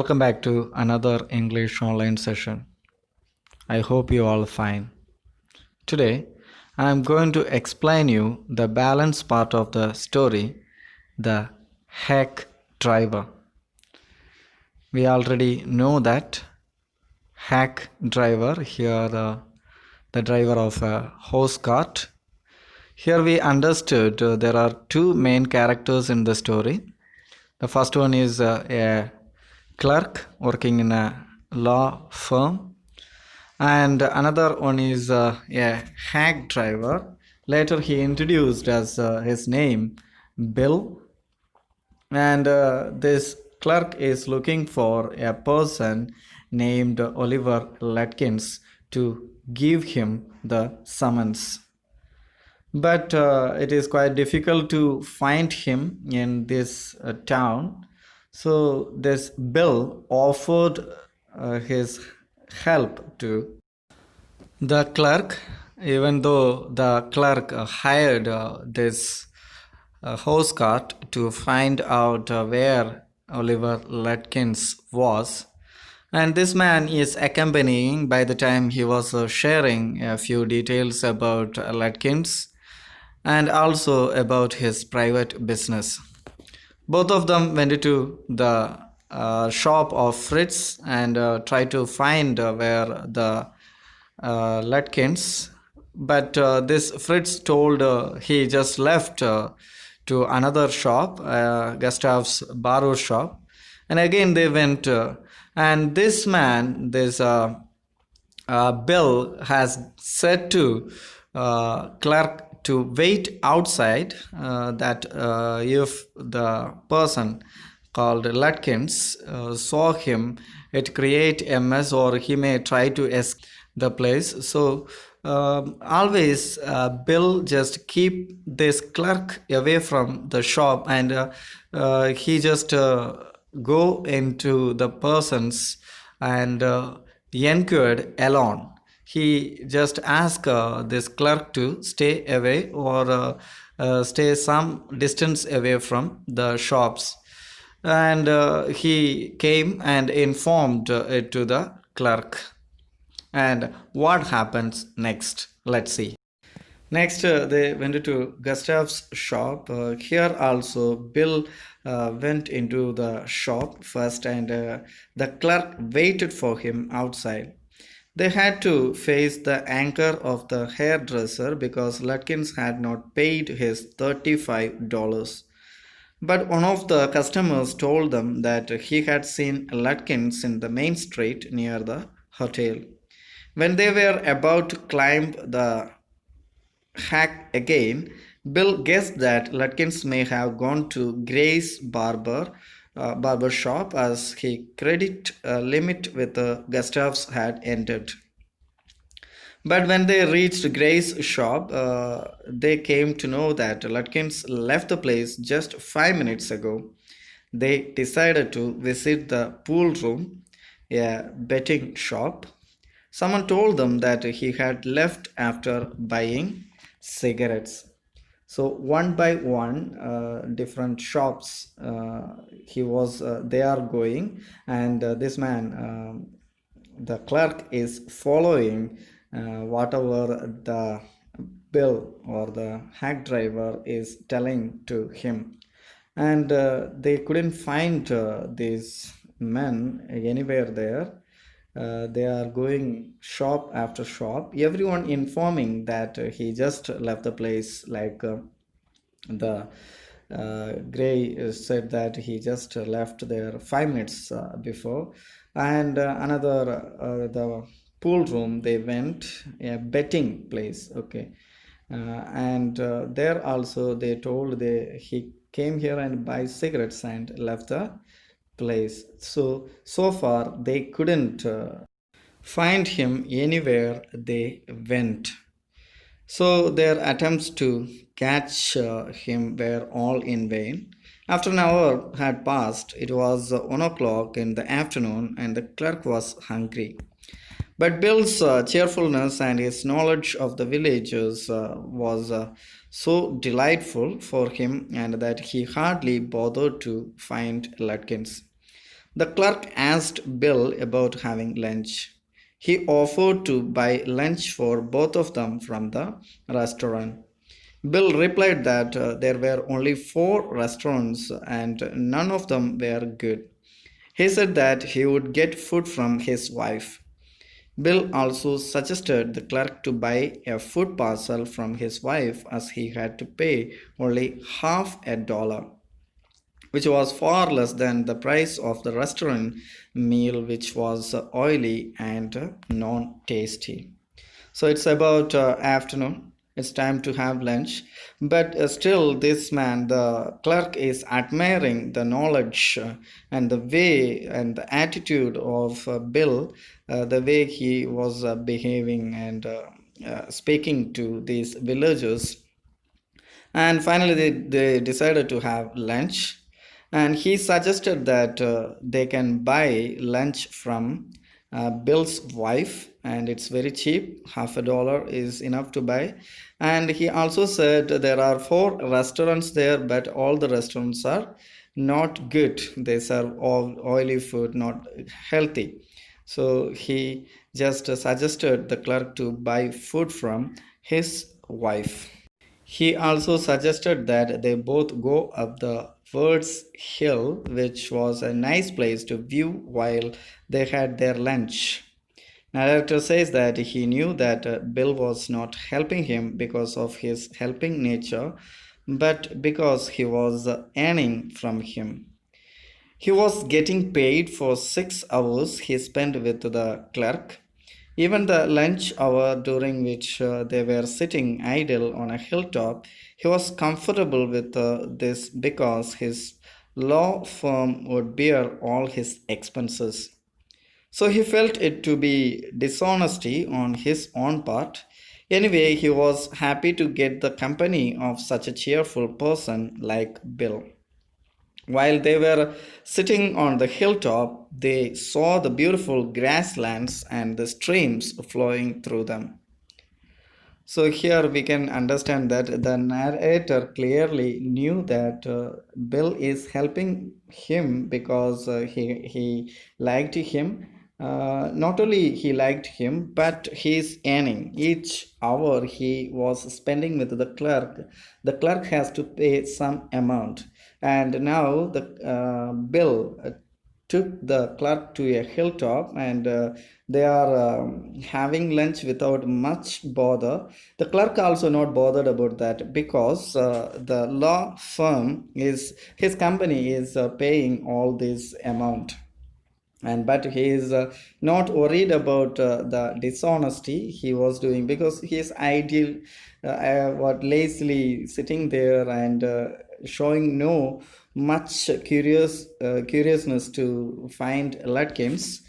Welcome back to another English online session. I hope you all fine. Today, I am going to explain you the balance part of the story, the hack driver. We already know that hack driver here, the driver of a hose cart. Here we understood there are two main characters in the story. The first one is a clerk working in a law firm, and another one is a hack driver. Later he introduced as his name Bill, and this clerk is looking for a person named Oliver Lutkins to give him the summons. But it is quite difficult to find him in this town. So this Bill offered his help to the clerk, even though the clerk hired this hose cart to find out where Oliver Lutkins was. And this man is accompanying by the time he was sharing a few details about Lutkins and also about his private business. Both of them went to the shop of Fritz and tried to find where the Lutkins, but this Fritz told he just left to another shop, Gustav's barber shop, and again they went and this man, this Bill has said to clerk to wait outside, that if the person called Lutkins saw him, it create a mess or he may try to escape the place. So always Bill just keep this clerk away from the shop, and he just go into the persons and inquired alone. He just asked this clerk to stay away or stay some distance away from the shops. And he came and informed it to the clerk. And what happens next? Let's see. Next, they went to Gustav's shop. Here also, Bill went into the shop first, and the clerk waited for him outside. They had to face the anger of the hairdresser because Lutkins had not paid his $35. But one of the customers told them that he had seen Lutkins in the main street near the hotel. When they were about to climb the hack again, Bill guessed that Lutkins may have gone to Gray's barber shop as his credit limit with Gustav's had ended. But when they reached Gray's shop, they came to know that Lutkins left the place just 5 minutes ago. They decided to visit the pool room, a betting shop. Someone told them that he had left after buying cigarettes. So one by one, different shops they are going, and this man, the clerk, is following whatever the Bill or the hack driver is telling to him. And they couldn't find these men anywhere there. They are going shop after shop, everyone informing that he just left the place, like the Gray said that he just left there 5 minutes before. And another the pool room they went, a betting place, okay. And there also they told he came here and buy cigarettes and left the place. So far they couldn't find him anywhere they went. So their attempts to catch him were all in vain. After an hour had passed, it was 1 o'clock in the afternoon, and the clerk was hungry. But Bill's cheerfulness and his knowledge of the villagers was so delightful for him, and that he hardly bothered to find Lutkins. The clerk asked Bill about having lunch. He offered to buy lunch for both of them from the restaurant. Bill replied that there were only four restaurants and none of them were good. He said that he would get food from his wife. Bill also suggested the clerk to buy a food parcel from his wife as he had to pay only half a dollar, which was far less than the price of the restaurant meal, which was oily and non tasty. So it's about afternoon. It's time to have lunch. But still, this man, the clerk, is admiring the knowledge and the way and the attitude of Bill, the way he was behaving and speaking to these villagers. And finally, they decided to have lunch. And he suggested that they can buy lunch from Bill's wife, and it's very cheap. Half a dollar is enough to buy. And he also said there are four restaurants there, but all the restaurants are not good. They serve all oily food, not healthy. So he just suggested the clerk to buy food from his wife. He also suggested that they both go up the Woods Hill, which was a nice place to view while they had their lunch. Narrator says that he knew that Bill was not helping him because of his helping nature, but because he was earning from him. He was getting paid for 6 hours he spent with the clerk. Even the lunch hour during which they were sitting idle on a hilltop, he was comfortable with this because his law firm would bear all his expenses. So he felt it to be dishonesty on his own part. Anyway, he was happy to get the company of such a cheerful person like Bill. While they were sitting on the hilltop, they saw the beautiful grasslands and the streams flowing through them. So here we can understand that the narrator clearly knew that Bill is helping him because he liked him. Not only he liked him, but he's earning. Each hour he was spending with the clerk has to pay some amount. And now the Bill took the clerk to a hilltop, and they are having lunch without much bother. The clerk also not bothered about that because the law firm is his company is paying all this amount, and but he is not worried about the dishonesty he was doing because he is ideal, what lazily sitting there and showing no much curiousness to find Lutkins.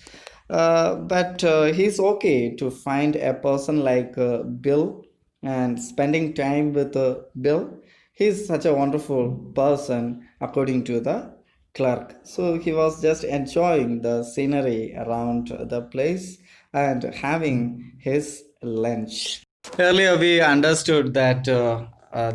But he's okay to find a person like Bill and spending time with Bill. He's such a wonderful person, according to the clerk. So he was just enjoying the scenery around the place and having his lunch. Earlier, we understood that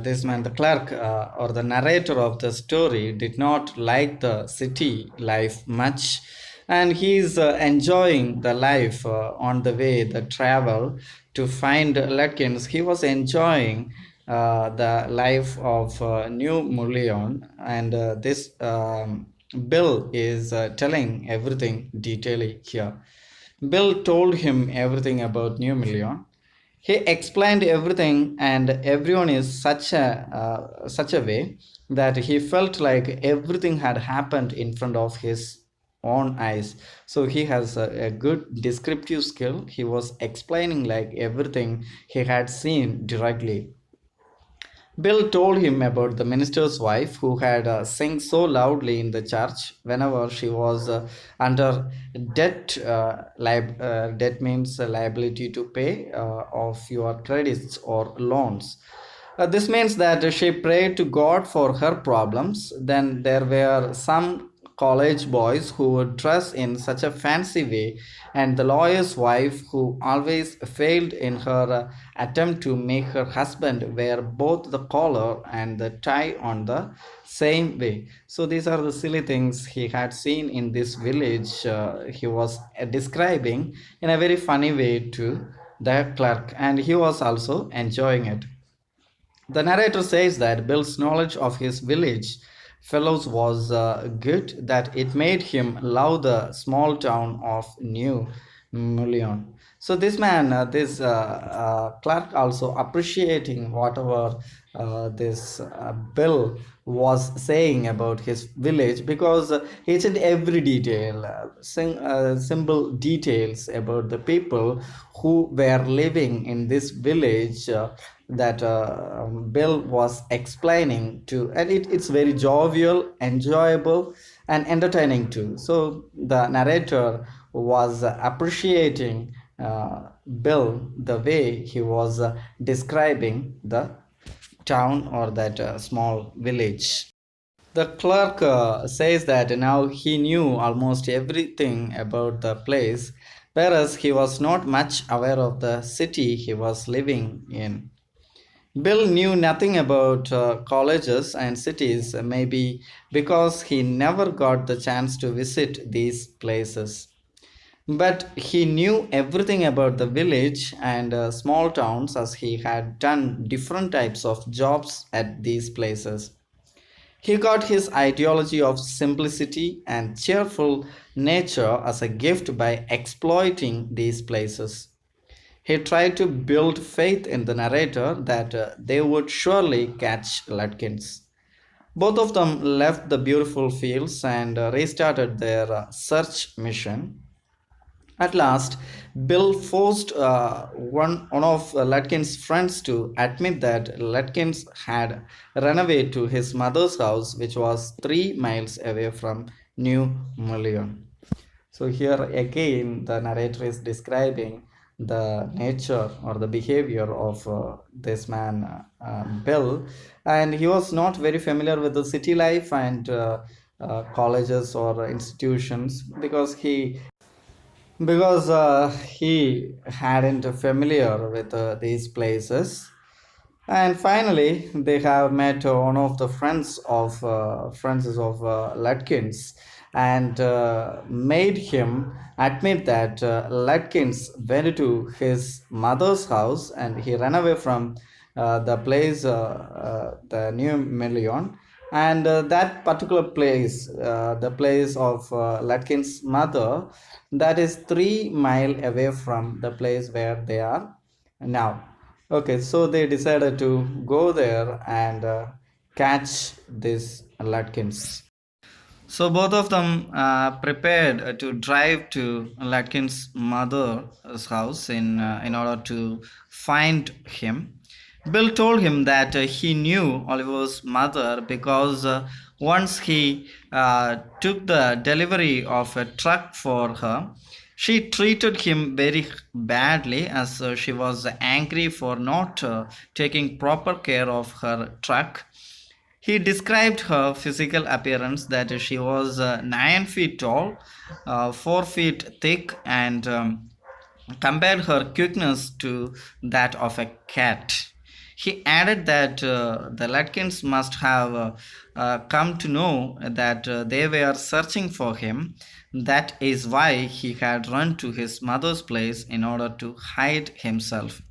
this man, the clerk or the narrator of the story, did not like the city life much, and he is enjoying the life on the way, the travel to find Lutkins. He was enjoying the life of New Mullion, and this Bill is telling everything detailedly here. Bill told him everything about New Mullion. He explained everything, and everyone is such a way that he felt like everything had happened in front of his own eyes. So he has a good descriptive skill. He was explaining like everything he had seen directly. Bill told him about the minister's wife who had sing so loudly in the church whenever she was under debt. Debt means liability to pay of your credits or loans. This means that she prayed to God for her problems. Then there were some college boys who would dress in such a fancy way, and the lawyer's wife who always failed in her attempt to make her husband wear both the collar and the tie on the same way. So these are the silly things he had seen in this village. He was describing in a very funny way to the clerk, and he was also enjoying it. The narrator says that Bill's knowledge of his village fellows was good, that it made him love the small town of New Mullion. So this man, this clerk, also appreciating whatever this Bill was saying about his village, because each and every detail, simple details about the people who were living in this village, that Bill was explaining to, and it's very jovial, enjoyable, and entertaining too. So the narrator was appreciating Bill the way he was describing the town or that small village. The clerk says that now he knew almost everything about the place, whereas he was not much aware of the city he was living in. Bill knew nothing about colleges and cities, maybe because he never got the chance to visit these places. But he knew everything about the village and small towns, as he had done different types of jobs at these places. He got his ideology of simplicity and cheerful nature as a gift by exploiting these places. He tried to build faith in the narrator that they would surely catch Lutkins. Both of them left the beautiful fields and restarted their search mission. At last, Bill forced one of Lutkins' friends to admit that Lutkins had run away to his mother's house, which was 3 miles away from New Mullion. So here again, the narrator is describing the nature or the behavior of this man, Bill, and he was not very familiar with the city life and colleges or institutions, because he hadn't familiar with these places. And finally they have met one of the friends of Lutkins, and made him admit that Lutkins went to his mother's house and he ran away from the place, the New Million, and that particular place, the place of Lutkins' mother, that is 3 mile away from the place where they are now. Okay, so they decided to go there and catch this Lutkins. So both of them prepared to drive to Lutkins' mother's house in order to find him. Bill told him that he knew Oliver's mother because once he took the delivery of a truck for her, she treated him very badly, as she was angry for not taking proper care of her truck. He described her physical appearance, that she was 9 feet tall, 4 feet thick, and compared her quickness to that of a cat. He added that the Lutkins must have come to know that they were searching for him. That is why he had run to his mother's place in order to hide himself.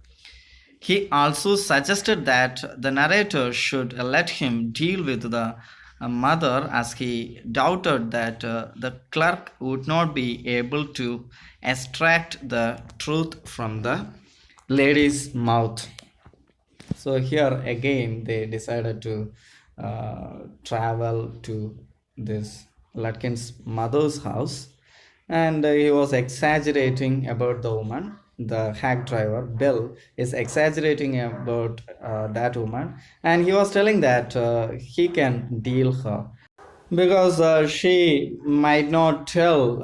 He also suggested that the narrator should let him deal with the mother, as he doubted that the clerk would not be able to extract the truth from the lady's mouth. So here again they decided to travel to this Lutkins' mother's house, and he was exaggerating about the woman. The hack driver Bill is exaggerating about that woman, and he was telling that he can deal her because she might not tell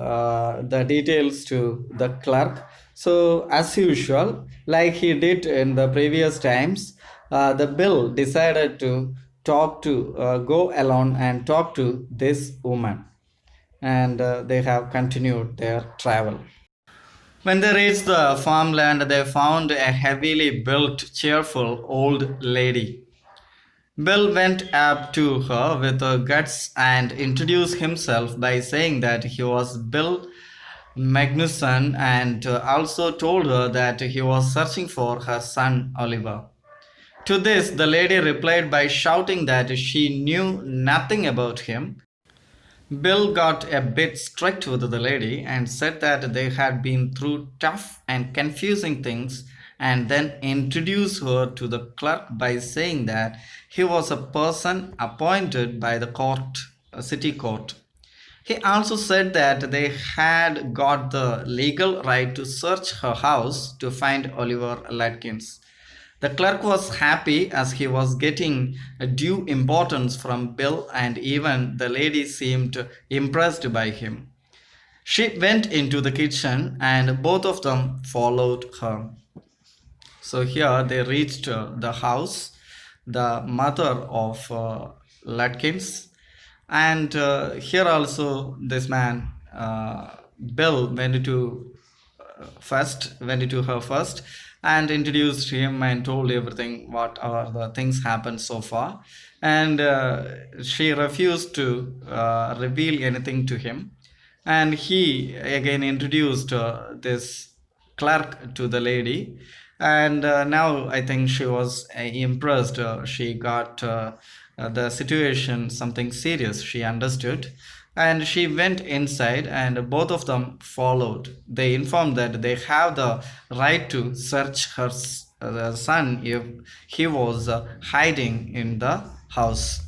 the details to the clerk. So as usual, like he did in the previous times, the Bill decided to go alone and talk to this woman. and they have continued their travel. When they reached the farmland, they found a heavily built, cheerful old lady. Bill went up to her with guts and introduced himself by saying that he was Bill Magnuson, and also told her that he was searching for her son Oliver. To this, the lady replied by shouting that she knew nothing about him. Bill got a bit strict with the lady and said that they had been through tough and confusing things, and then introduced her to the clerk by saying that he was a person appointed by the court, city court. He also said that they had got the legal right to search her house to find Oliver Lutkins. The clerk was happy as he was getting due importance from Bill, and even the lady seemed impressed by him. She went into the kitchen and both of them followed her. So here they reached the house, the mother of Lutkins, and here also this man, Bill, went to her first and introduced him and told everything what are the things happened so far, and she refused to reveal anything to him, and he again introduced this clerk to the lady, and now I think she was impressed. She got the situation something serious, she understood, and she went inside and both of them followed. They informed that they have the right to search her son if he was hiding in the house.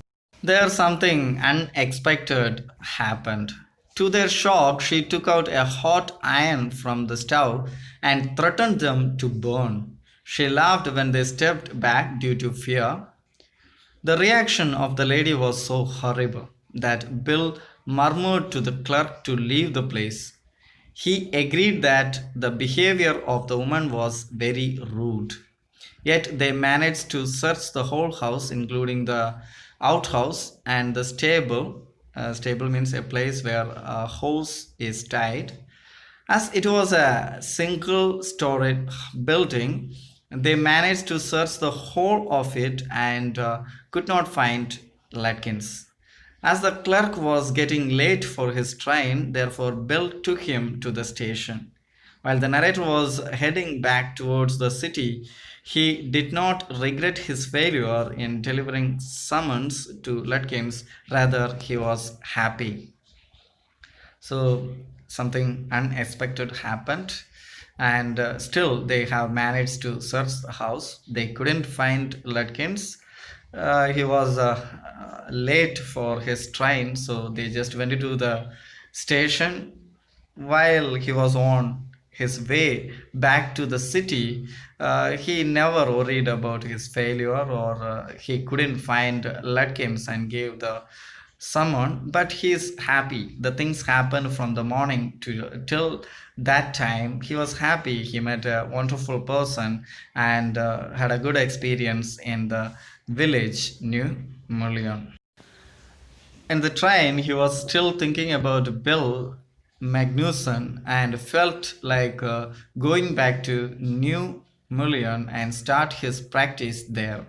There something unexpected happened. To their shock, she took out a hot iron from the stove and threatened them to burn. She laughed when they stepped back due to fear. The reaction of the lady was so horrible that Bill murmured to the clerk to leave the place. He agreed that the behavior of the woman was very rude. Yet they managed to search the whole house, including the outhouse and the stable. Stable means a place where a horse is tied. As it was a single story building, they managed to search the whole of it and could not find Latkins. As the clerk was getting late for his train, therefore Bill took him to the station. While the narrator was heading back towards the city, he did not regret his failure in delivering summons to Lutkins, rather, he was happy. So something unexpected happened, and still they have managed to search the house. They couldn't find Lutkins. He was late for his train, so they just went to the station. While he was on his way back to the city, he never worried about his failure, or he couldn't find Lutkins and gave the summon, but he's happy. The things happened from the morning to till that time. He was happy. He met a wonderful person and had a good experience in the village New Mullion. In the train, he was still thinking about Bill Magnuson and felt like going back to New Mullion and start his practice there.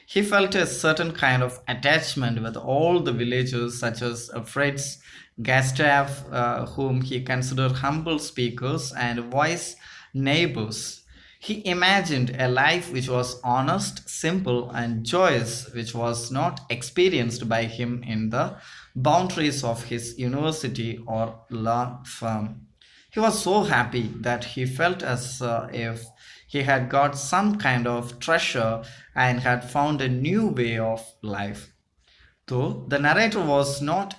He felt a certain kind of attachment with all the villagers, such as Fred's Gustav, whom he considered humble speakers and wise neighbors. He imagined a life which was honest, simple, and joyous, which was not experienced by him in the boundaries of his university or law firm. He was so happy that he felt as if he had got some kind of treasure and had found a new way of life. Though the narrator was not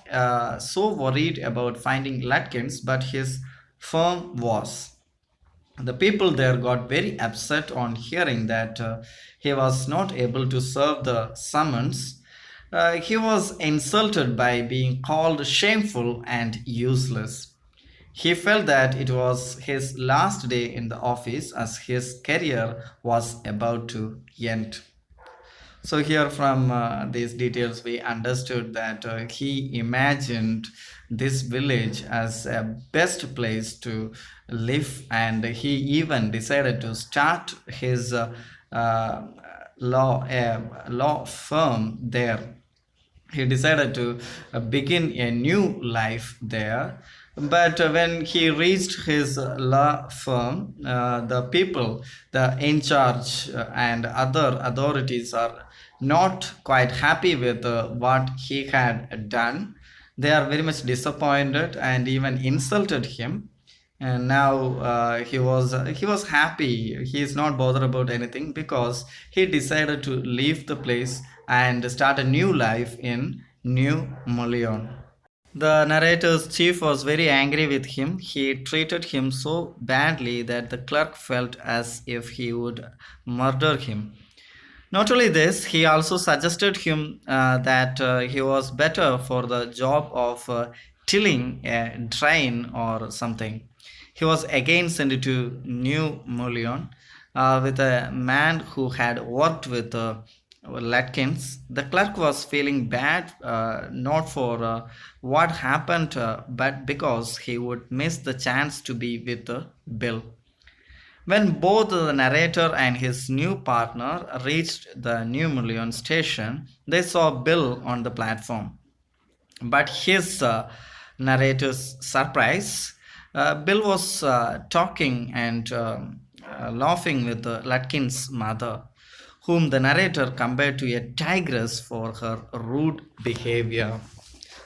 so worried about finding Lutkins, but his firm was. The people there got very upset on hearing that he was not able to serve the summons. He was insulted by being called shameful and useless. He felt that it was his last day in the office as his career was about to end. So here from these details we understood that he imagined this village as a best place to live, and he even decided to start his uh, law firm there. He decided to begin a new life there. But when he reached his law firm, the people, the in charge, and other authorities are not quite happy with what he had done. They are very much disappointed and even insulted him. And now he was happy. He is not bothered about anything because he decided to leave the place and start a new life in New Mullion. The narrator's chief was very angry with him. He treated him so badly that the clerk felt as if he would murder him. Not only this, he also suggested him that he was better for the job of tilling a drain or something. He was again sent to New Mullion with a man who had worked with Lutkins. The clerk was feeling bad, not for what happened, but because he would miss the chance to be with Bill. When both the narrator and his new partner reached the New Mullion station, they saw Bill on the platform. But his narrator's surprise, Bill was talking and laughing with Lutkins' mother, whom the narrator compared to a tigress for her rude behavior.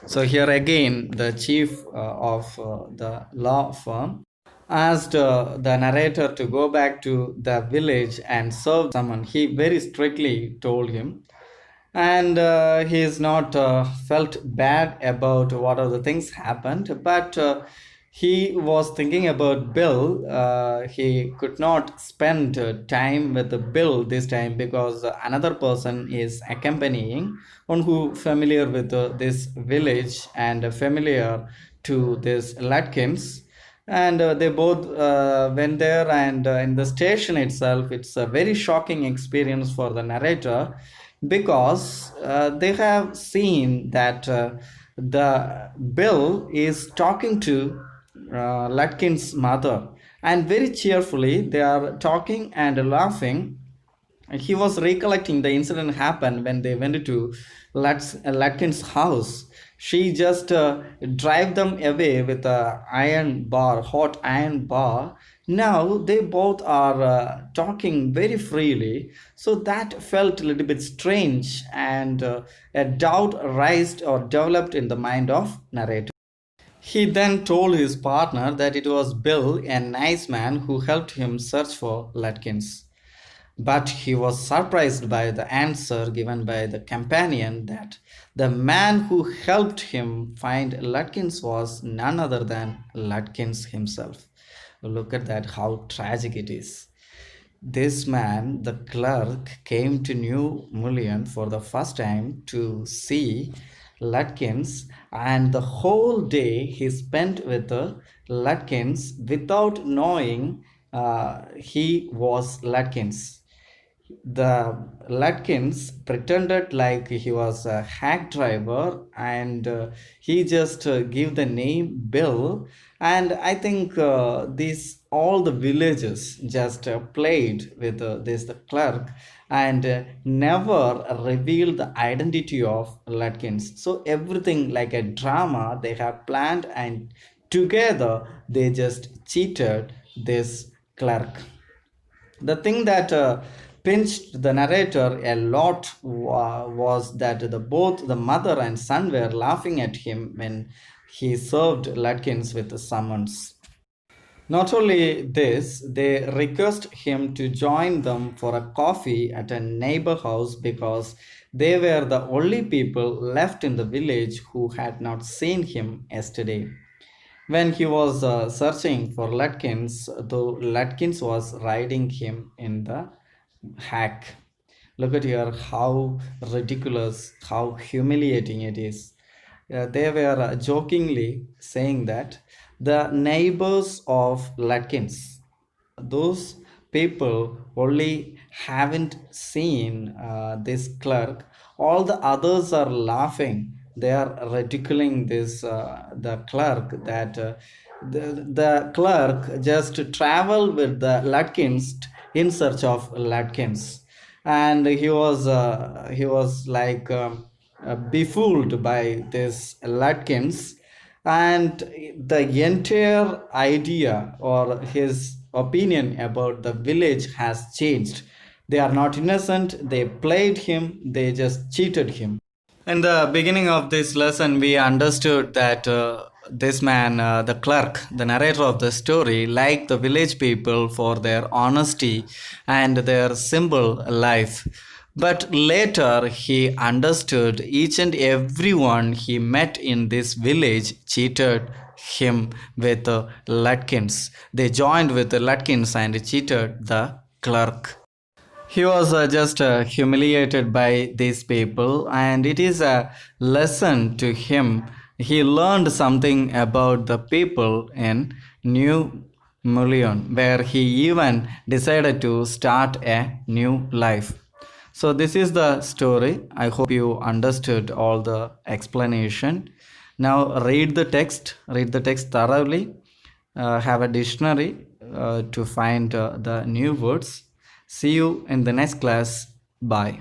So, here again, the chief of the law firm asked the narrator to go back to the village and serve someone. He very strictly told him, and he is not felt bad about what are the things happened, but he was thinking about Bill. He could not spend time with the Bill this time because another person is accompanying, one who familiar with this village and familiar to this Lutkins. And they both went there, and in the station itself, it's a very shocking experience for the narrator because they have seen that the Bill is talking to Lutkins' mother, and very cheerfully they are talking and laughing. He was recollecting the incident happened when they went to Lutkins' house. She just drive them away with a iron bar, hot iron bar. Now they both are talking very freely, so that felt a little bit strange, and a doubt raised or developed in the mind of narrator. He then told his partner that it was Bill, a nice man, who helped him search for Lutkins. But he was surprised by the answer given by the companion that the man who helped him find Lutkins was none other than Lutkins himself. Look at that, how tragic it is. This man, the clerk, came to New Mullion for the first time to see Lutkins, and the whole day he spent with Lutkins without knowing he was Lutkins. The Lutkins pretended like he was a hack driver, and he just gave the name Bill. And I think these all the villages just played with this the clerk, and never revealed the identity of Lutkins. So everything like a drama they have planned, and together they just cheated this clerk. The thing that pinched the narrator a lot was that both the mother and son were laughing at him when he served Lutkins with the summons. Not only this, they requested him to join them for a coffee at a neighbor house because they were the only people left in the village who had not seen him yesterday. When he was searching for Lutkins, though Lutkins was riding him in the hack. Look at here how ridiculous, how humiliating it is. They were jokingly saying that the neighbors of Lutkins, those people only haven't seen this clerk, all the others are laughing they are ridiculing this the clerk that the clerk just traveled with the Lutkins in search of Lutkins, and he was like befooled by this Lutkins, and the entire idea or his opinion about the village has changed. They are not innocent, they played him, they just cheated him. In the beginning of this lesson, we understood that this man, the clerk, the narrator of the story, liked the village people for their honesty and their simple life. But later, he understood each and everyone he met in this village cheated him with Lutkins. They joined with the Lutkins and cheated the clerk. He was just humiliated by these people, and it is a lesson to him. He learned something about the people in New Mullion, where he even decided to start a new life. So this is the story. I hope you understood all the explanation. Now read the text thoroughly. Have a dictionary to find the new words. See you in the next class. Bye.